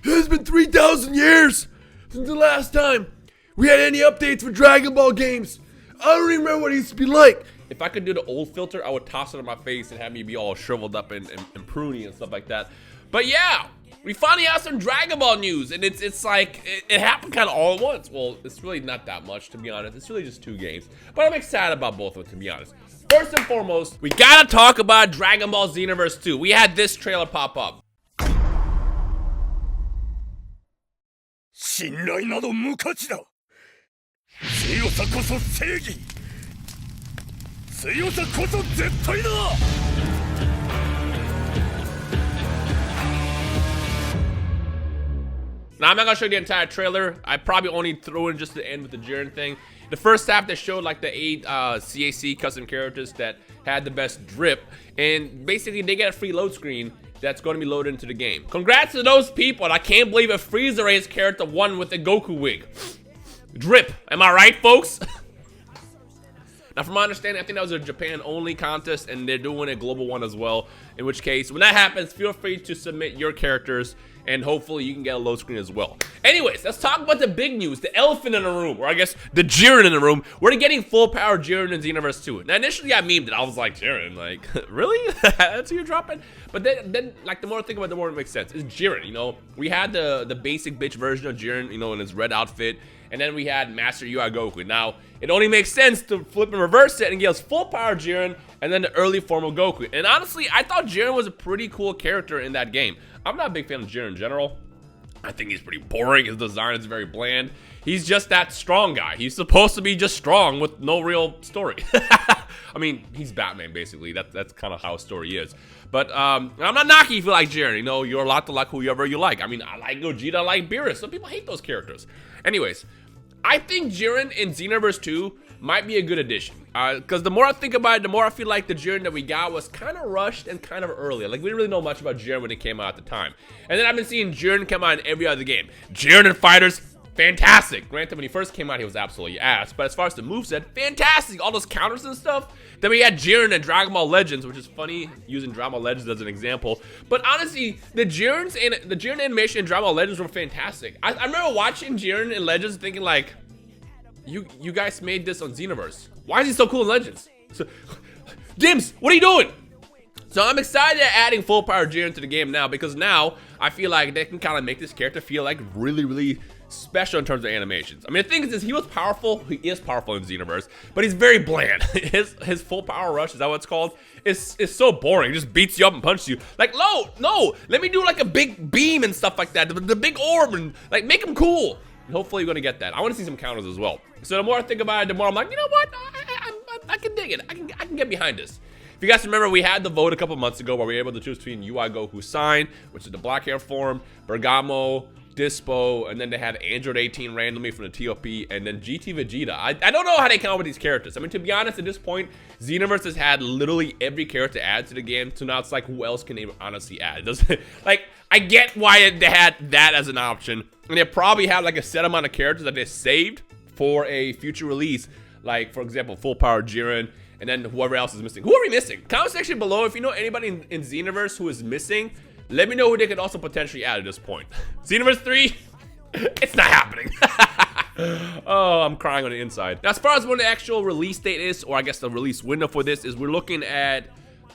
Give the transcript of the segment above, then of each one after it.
It has been 3,000 years since the last time we had any updates for Dragon Ball games. I don't even remember what it used to be like. If I could do the old filter, I would toss it on my face and have me be all shriveled up and pruny and stuff like that. But yeah, we finally have some Dragon Ball news, and it's like, it happened kind of all at once. Well, it's really not that much, to be honest. It's really just 2 games. But I'm excited about both of them, to be honest. First and foremost, we gotta talk about Dragon Ball Xenoverse 2. We had this trailer pop up. 信頼など無価値だ。強さこそ正義。強さこそ絶対だ。 Now, I'm not gonna show you the entire trailer. I probably only threw in just the end with the Jiren thing. The first half that showed like the 8 CAC custom characters that had the best drip, and basically they get a free load screen that's going to be loaded into the game. Congrats to those people. I can't believe a Frieza race character won with the Goku wig. Drip, am I right, folks? Now, from my understanding, I think that was a Japan-only contest, and they're doing a global one as well. In which case, when that happens, feel free to submit your characters, and hopefully you can get a load screen as well. Anyways, let's talk about the big news, the elephant in the room, or I guess the Jiren in the room. We're getting full power Jiren in Xenoverse 2. Now, initially I memed it. I was like, Jiren, like, really? That's who you're dropping? But then, like, the more I think about it, the more it makes sense. It's Jiren, you know? We had the basic bitch version of Jiren, you know, in his red outfit. And then we had Master UI Goku. Now, it only makes sense to flip and reverse it and give us full power Jiren and then the early form of Goku. And honestly, I thought Jiren was a pretty cool character in that game. I'm not a big fan of Jiren in general. I think he's pretty boring. His design is very bland. He's just that strong guy. He's supposed to be just strong with no real story. I mean, he's Batman, basically. That's kind of how his story is. But I'm not knocking if you like Jiren. You know, you're allowed to like whoever you like. I mean, I like Gogeta, I like Beerus. Some people hate those characters. Anyways, I think Jiren in Xenoverse 2 might be a good addition. Because the more I think about it, the more I feel like the Jiren that we got was kind of rushed and kind of early. Like, we didn't really know much about Jiren when it came out at the time. And then I've been seeing Jiren come out in every other game. Jiren and FighterZ, fantastic. Granted, when he first came out, he was absolutely ass. But as far as the moveset, fantastic. All those counters and stuff. Then we had Jiren in Dragon Ball Legends, which is funny, using Dragon Ball Legends as an example. But honestly, the Jiren animation in Dragon Ball Legends were fantastic. I remember watching Jiren in Legends thinking like, you guys made this on Xenoverse. Why is he so cool in Legends? So, Dims, what are you doing? So I'm excited at adding full power Jiren to the game now, because now I feel like they can kind of make this character feel like really, really special in terms of animations. I mean, the thing is he was powerful. He is powerful in Xenoverse, but he's very bland. His full power rush, is that what it's called? Is so boring. It just beats you up and punches you. Like, no, let me do like a big beam and stuff like that. The big orb, and like make him cool. And hopefully you're gonna get that. I want to see some counters as well. So the more I think about it, the more I'm like, you know what? I can dig it. I can get behind this. If you guys remember, we had the vote a couple months ago where we were able to choose between UI Goku Sign, which is the black hair form, Bergamo, Dispo, and then they had Android 18 randomly from the TOP, and then GT Vegeta. I don't know how they come up with these characters. I mean, to be honest, at this point, Xenoverse has had literally every character added to the game, so now it's like, who else can they honestly add? It doesn't, like, I get why they had that as an option, and they probably have like a set amount of characters that they saved for a future release, like, for example, full power Jiren, and then whoever else is missing. Who are we missing? Comment section below if you know anybody in Xenoverse who is missing. Let me know who they could also potentially add at this point. Xenoverse 3, it's not happening. Oh, I'm crying on the inside. Now, as far as when the actual release date is, or I guess the release window for this is, we're looking at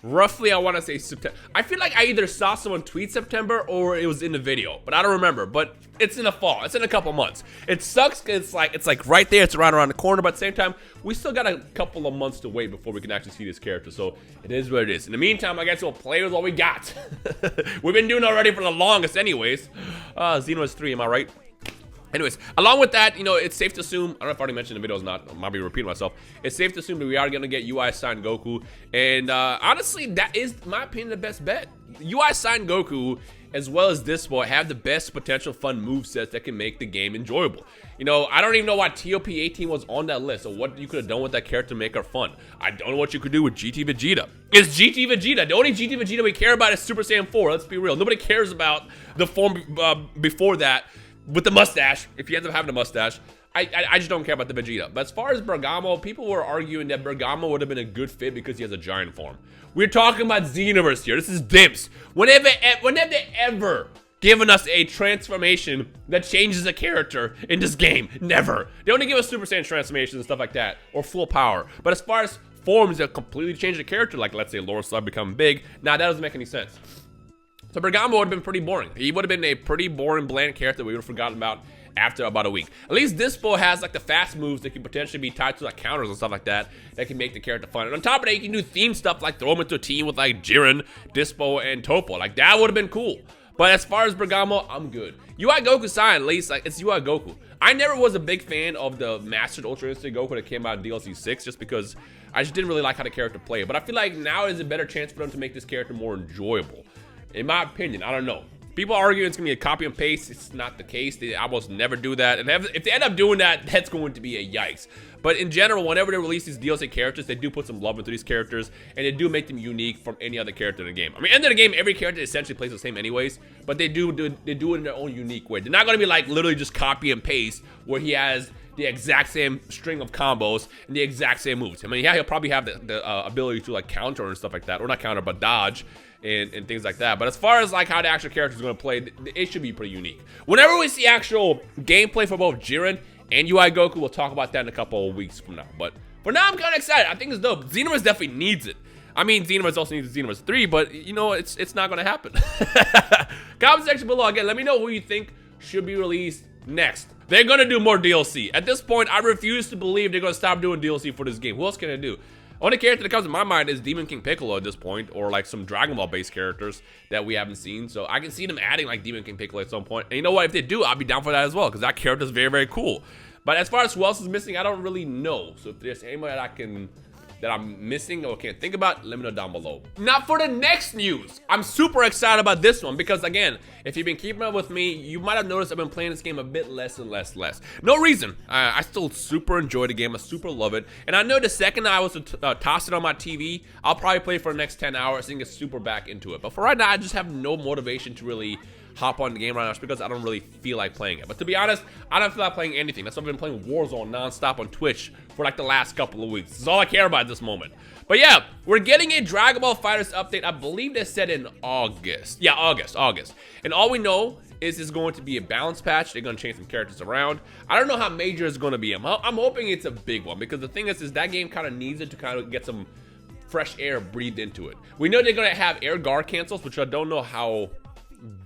roughly, I want to say September. I feel like I either saw someone tweet September or it was in the video, but I don't remember. But it's in the fall. It's in a couple months. It sucks because it's like right there. It's right around the corner. But at the same time, we still got a couple of months to wait before we can actually see this character. So it is what it is. In the meantime, I guess we'll play with what we got. We've been doing already for the longest anyways. Xenoverse 3, am I right? Anyways, along with that, you know, it's safe to assume, I don't know if I already mentioned in the video or not, I might be repeating myself. It's safe to assume that we are going to get UI Sign Goku. And honestly, that is, in my opinion, the best bet. UI Sign Goku, as well as this boy, have the best potential fun movesets that can make the game enjoyable. You know, I don't even know why TOP 18 was on that list, or what you could have done with that character to make her fun. I don't know what you could do with GT Vegeta. It's GT Vegeta. The only GT Vegeta we care about is Super Saiyan 4. Let's be real. Nobody cares about the form before that. With the mustache, if he ends up having a mustache. I just don't care about the Vegeta. But as far as Bergamo, people were arguing that Bergamo would have been a good fit because he has a giant form. We're talking about Xenoverse here. This is Dimps. When have they ever given us a transformation that changes a character in this game? Never. They only give us Super Saiyan transformations and stuff like that, or full power. But as far as forms that completely change the character, like let's say Lord Slug become big, nah, that doesn't make any sense. So Bergamo would have been pretty boring. He would have been a pretty boring, bland character we would have forgotten about after about a week. At least Dispo has like the fast moves that can potentially be tied to like counters and stuff like that can make the character fun. And on top of that, you can do theme stuff like throw him into a team with like Jiren, Dispo, and Topo. Like that would have been cool. But as far as Bergamo, I'm good. UI Goku-san, at least, like, it's UI Goku. I never was a big fan of the Mastered Ultra Instinct Goku that came out in DLC 6 just because I just didn't really like how the character played. But I feel like now is a better chance for them to make this character more enjoyable. In my opinion, I don't know. People argue it's going to be a copy and paste. It's not the case. They almost never do that. And if they end up doing that, that's going to be a yikes. But in general, whenever they release these DLC characters, they do put some love into these characters, and they do make them unique from any other character in the game. I mean, end of the game, every character essentially plays the same anyways, but they do it in their own unique way. They're not going to be like literally just copy and paste where he has the exact same string of combos and the exact same moves. I mean, yeah, he'll probably have the ability to like counter and stuff like that, or not counter, but dodge. And things like that. But as far as like how the actual character is going to play, it should be pretty unique. Whenever we see actual gameplay for both Jiren and UI Goku, we'll talk about that in a couple of weeks from now. But for now, I'm kind of excited. I think it's dope. Xenoverse definitely needs it. I mean, Xenoverse also needs Xenoverse 3, but you know, it's not going to happen. Comment section below again. Let me know who you think should be released next. They're going to do more DLC. At this point, I refuse to believe they're going to stop doing DLC for this game. Who else can I do? Only character that comes to my mind is Demon King Piccolo at this point, or like some Dragon Ball based characters that we haven't seen. So I can see them adding like Demon King Piccolo at some point. And you know what? If they do, I'll be down for that as well, because that character is very, very cool. But as far as who else is missing, I don't really know. So if there's anyone that I'm missing or can't think about, let me know down below. Now for the next news, I'm super excited about this one because again, if you've been keeping up with me, you might have noticed I've been playing this game a bit less and less. No reason. I still super enjoy the game. I super love it. And I know the second I was to toss it on my TV, I'll probably play for the next 10 hours and get super back into it. But for right now, I just have no motivation to really hop on the game right now just because I don't really feel like playing it. But to be honest, I don't feel like playing anything. That's why I've been playing Warzone nonstop on Twitch for like the last couple of weeks. This is all I care about at this moment. But yeah, we're getting a Dragon Ball FighterZ update. I believe they said in August. Yeah, August. And all we know is it's going to be a balance patch. They're going to change some characters around. I don't know how major it's going to be. I'm hoping it's a big one because the thing is that game kind of needs it to kind of get some fresh air breathed into it. We know they're going to have air guard cancels, which I don't know how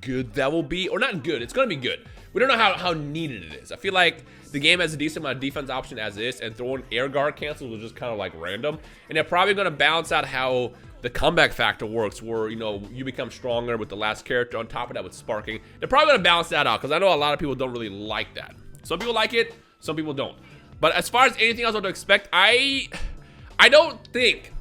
good that will be, or not good. It's gonna be good. We don't know how needed it is. I feel like the game has a decent amount of defense option as is, and throwing air guard cancels was just kind of like random. And they're probably gonna balance out how the comeback factor works, where you know you become stronger with the last character. On top of that, with sparking, they're probably gonna balance that out because I know a lot of people don't really like that. Some people like it, some people don't. But as far as anything else I would expect, I don't think,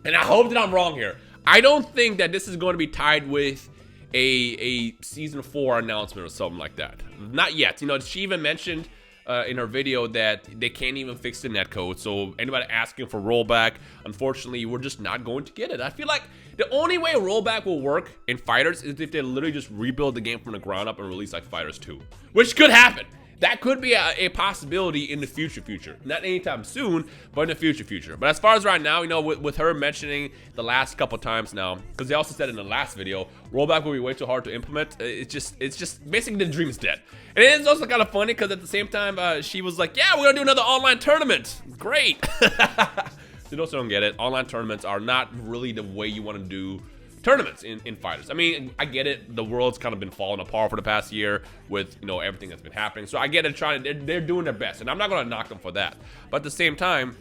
and I hope that I'm wrong here, I don't think that this is going to be tied with a season 4 announcement or something like that. Not yet. You know, she even mentioned in her video that they can't even fix the netcode. So anybody asking for rollback, unfortunately, we're just not going to get it. I feel like the only way rollback will work in FighterZ is if they literally just rebuild the game from the ground up and release like FighterZ 2, which could happen. That could be a possibility in the future. Not anytime soon, but in the future. But as far as right now, you know, with her mentioning the last couple times now, because they also said in the last video, rollback will be way too hard to implement. It's just basically the dream is dead. And it is also kind of funny because at the same time, she was like, yeah, we're gonna do another online tournament. Great. So those who don't get it, online tournaments are not really the way you want to do tournaments in FighterZ. I mean, I get it. The world's kind of been falling apart for the past year with, you know, everything that's been happening. So I get it. They're doing their best, and I'm not gonna knock them for that. But at the same time,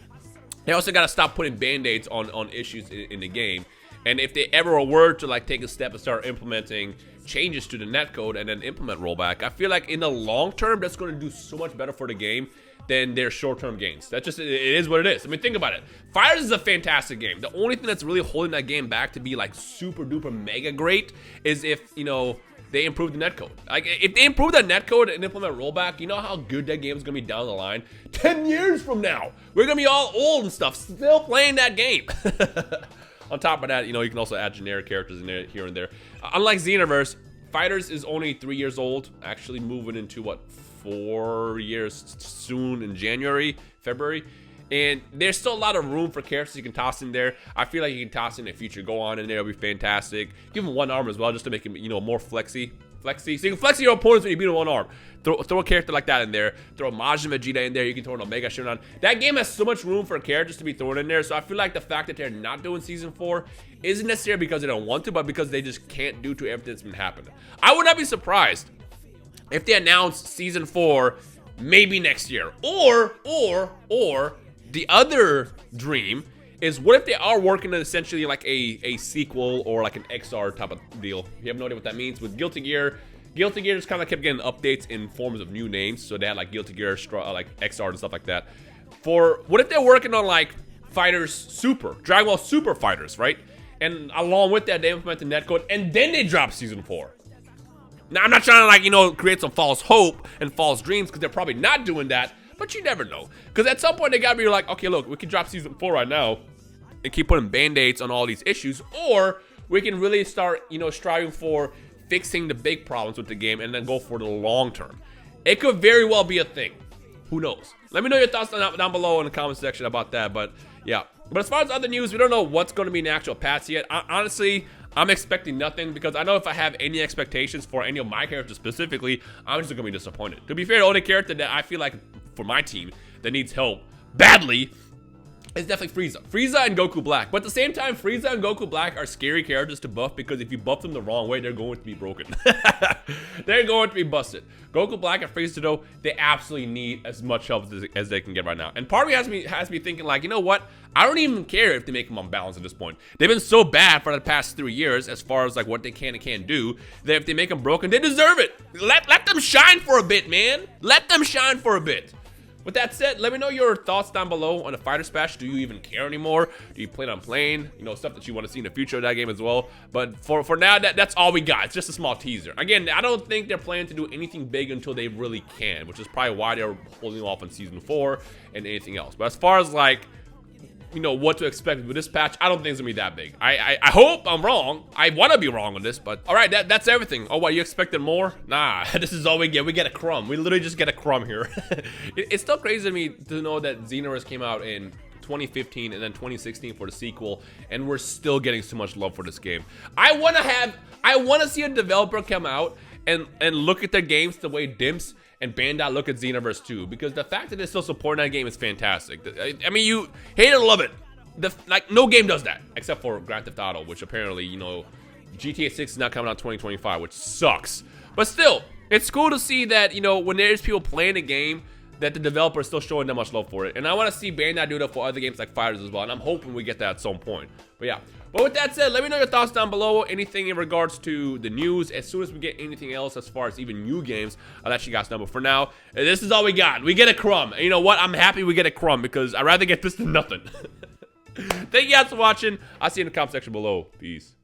they also gotta stop putting band-aids on issues in the game. And if they ever were to like take a step and start implementing changes to the netcode and then implement rollback, I feel like in the long term, that's gonna do so much better for the game than their short-term gains. That's just, it is what it is. I mean, think about it. FighterZ is a fantastic game. The only thing that's really holding that game back to be like super duper mega great is if, you know, they improve the netcode. Like, if they improve that netcode and implement rollback, you know how good that game is gonna be down the line? 10 years from now, we're gonna be all old and stuff, still playing that game. On top of that, you know, you can also add generic characters in there, here and there. Unlike Xenoverse, FighterZ is only 3 years old, actually moving into what, 4 years soon in January, February. And there's still a lot of room for characters you can toss in there. I feel like you can toss in a future Go On in there. It'll be fantastic. Give him one arm as well, just to make him, you know, more flexy. So you can flex your opponents when you beat him one arm. Throw a character like that in there. Throw a Majin Vegeta in there. You can throw an Omega Shinron. That game has so much room for characters to be thrown in there. So I feel like the fact that they're not doing Season 4 isn't necessarily because they don't want to, but because they just can't do to everything that's been happening. I would not be surprised if they announced Season 4 maybe next year. Or the other dream is, what if they are working on essentially like a sequel or like an XR type of deal? You have no idea what that means. With Guilty Gear just kind of kept getting updates in forms of new names. So they had like Guilty Gear, like XR and stuff like that. For what if they're working on like Fighters Super, Dragon Ball Super Fighters, right? And along with that, they implement the netcode and then they drop Season 4. Now, I'm not trying to, like, you know, create some false hope and false dreams, because they're probably not doing that, but you never know. Because at some point, they gotta be like, okay, look, we can drop Season 4 right now and keep putting band-aids on all these issues, or we can really start, you know, striving for fixing the big problems with the game and then go for the long term. It could very well be a thing. Who knows? Let me know your thoughts down below in the comment section about that, but yeah. But as far as other news, we don't know what's going to be in the actual patch yet. Honestly, I'm expecting nothing, because I know if I have any expectations for any of my characters specifically, I'm just going to be disappointed. To be fair, the only character that I feel like for my team that needs help badly is definitely Frieza. Frieza and Goku Black. But at the same time, Frieza and Goku Black are scary characters to buff, because if you buff them the wrong way, they're going to be broken. They're going to be busted. Goku Black and Frieza, though, they absolutely need as much help as they can get right now. And part of me has me thinking, like, you know what? I don't even care if they make them unbalanced at this point. They've been so bad for the past 3 years as far as like what they can and can't do, that if they make them broken, they deserve it. Let them shine for a bit, man. Let them shine for a bit. With that said, let me know your thoughts down below on the Fighters patch. Do you even care anymore? Do you plan on playing? You know, stuff that you want to see in the future of that game as well. But for now, that's all we got. It's just a small teaser. Again, I don't think they're planning to do anything big until they really can, which is probably why they're holding off on Season 4 and anything else. But as far as like, you know, what to expect with this patch, I don't think it's gonna be that big. I hope I'm wrong. I want to be wrong on this, but all right, that's everything. Oh, what, you expected more? Nah, this is all we get. We get a crumb. We literally just get a crumb here. It's still crazy to me to know that Xenoverse came out in 2015 and then 2016 for the sequel, and we're still getting so much love for this game. I want to see a developer come out and look at their games the way Dimps and Bandai look at Xenoverse 2, because the fact that they're still supporting that game is fantastic. I mean, you hate it or love it. Like, no game does that except for Grand Theft Auto, which apparently, you know, GTA 6 is not coming out 2025, which sucks. But still, it's cool to see that, you know, when there's people playing a game, that the developer is still showing that much love for it. And I want to see Bandai do that for other games like FighterZ as well, and I'm hoping we get that at some point. But yeah. But with that said, let me know your thoughts down below. Anything in regards to the news. As soon as we get anything else as far as even new games, I'll let you guys know. But for now, this is all we got. We get a crumb. And you know what? I'm happy we get a crumb, because I'd rather get this than nothing. Thank you guys for watching. I'll see you in the comment section below. Peace.